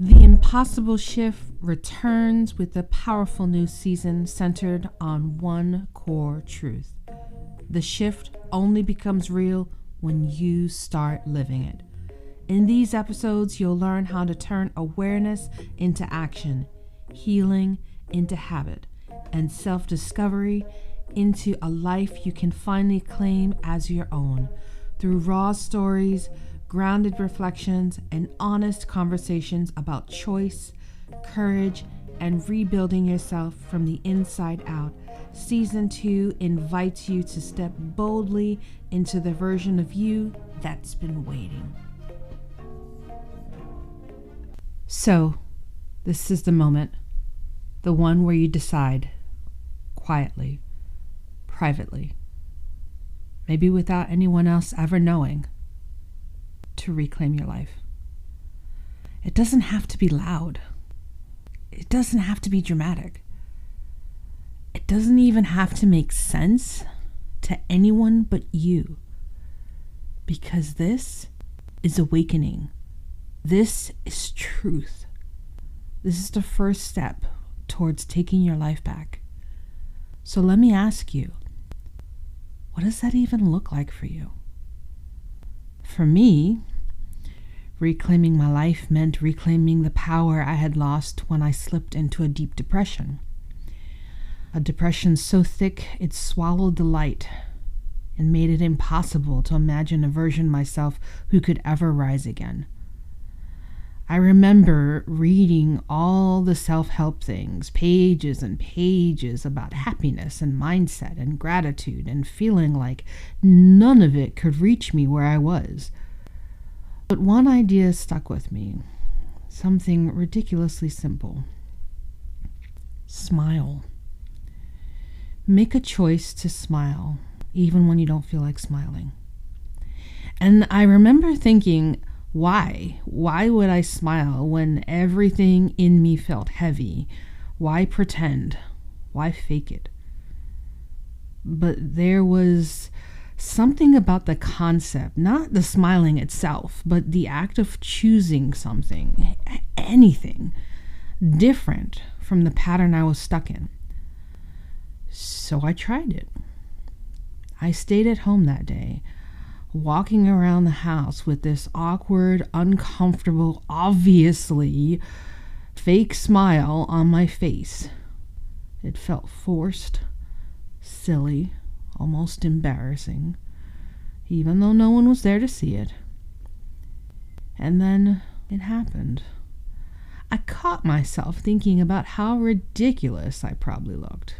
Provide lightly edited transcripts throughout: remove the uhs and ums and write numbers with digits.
The impossible shift returns with a powerful new season centered on one core truth. The shift only becomes real when you start living it. In these episodes, you'll learn how to turn awareness into action, healing into habit, and self-discovery into a life you can finally claim as your own. Through raw stories, grounded reflections, and honest conversations about choice, courage, and rebuilding yourself from the inside out, Season 2 invites you to step boldly into the version of you that's been waiting. So, this is the moment, the one where you decide, quietly, privately, maybe without anyone else ever knowing, to reclaim your life. It doesn't have to be loud. It doesn't have to be dramatic. It doesn't even have to make sense to anyone but you. Because this is awakening. This is truth. This is the first step towards taking your life back. So let me ask you, what does that even look like for you? For me, reclaiming my life meant reclaiming the power I had lost when I slipped into a deep depression. A depression so thick it swallowed the light and made it impossible to imagine a version of myself who could ever rise again. I remember reading all the self-help things, pages and pages about happiness and mindset and gratitude, and feeling like none of it could reach me where I was. But one idea stuck with me, something ridiculously simple. Smile. Make a choice to smile, even when you don't feel like smiling. And I remember thinking, why? Why would I smile when everything in me felt heavy? Why pretend? Why fake it? But there was something about the concept, not the smiling itself, but the act of choosing something, anything, different from the pattern I was stuck in. So I tried it. I stayed at home that day, walking around the house with this awkward, uncomfortable, obviously fake smile on my face. It felt forced, silly, almost embarrassing, even though no one was there to see it. And then it happened. I caught myself thinking about how ridiculous I probably looked.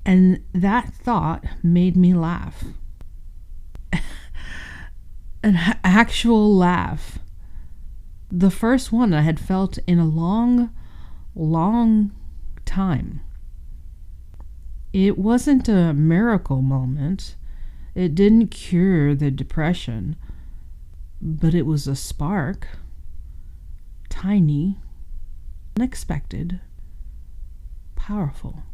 And that thought made me laugh. An actual laugh. The first one I had felt in a long, long time. It wasn't a miracle moment. It didn't cure the depression. But it was a spark. Tiny, unexpected, powerful.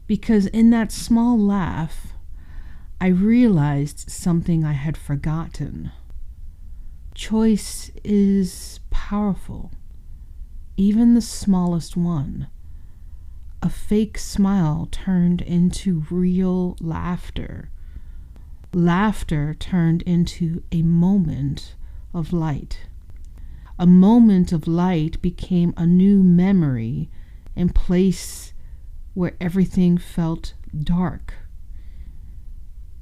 Because in that small laugh, I realized something I had forgotten. Choice is powerful, even the smallest one. A fake smile turned into real laughter. Laughter turned into a moment of light. A moment of light became a new memory in place where everything felt dark.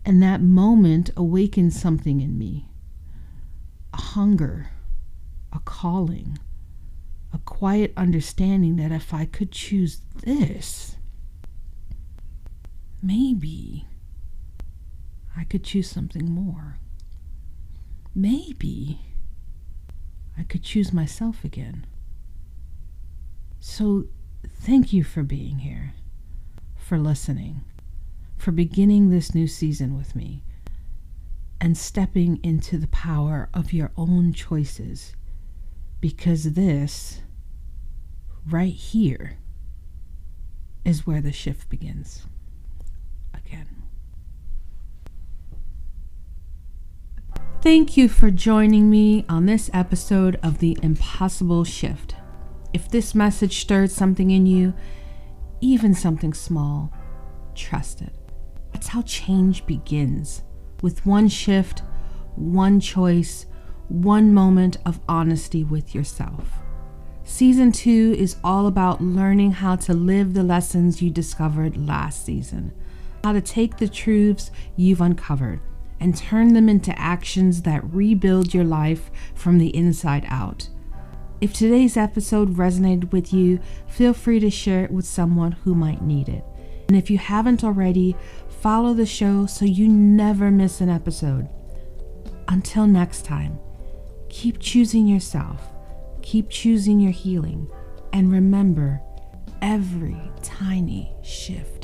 And that moment awakened something in me. A hunger, a calling, a quiet understanding that if I could choose this, maybe I could choose something more. Maybe I could choose myself again. So thank you for being here, for listening, for beginning this new season with me, and stepping into the power of your own choices, because this, right here, is where the shift begins. Again. Thank you for joining me on this episode of The Impossible Shift. If this message stirred something in you, even something small, trust it. That's how change begins, with one shift, one choice, one moment of honesty with yourself. Season 2 is all about learning how to live the lessons you discovered last season, how to take the truths you've uncovered and turn them into actions that rebuild your life from the inside out. If today's episode resonated with you, feel free to share it with someone who might need it. And if you haven't already, follow the show so you never miss an episode. Until next time, keep choosing yourself, keep choosing your healing, and remember, every tiny shift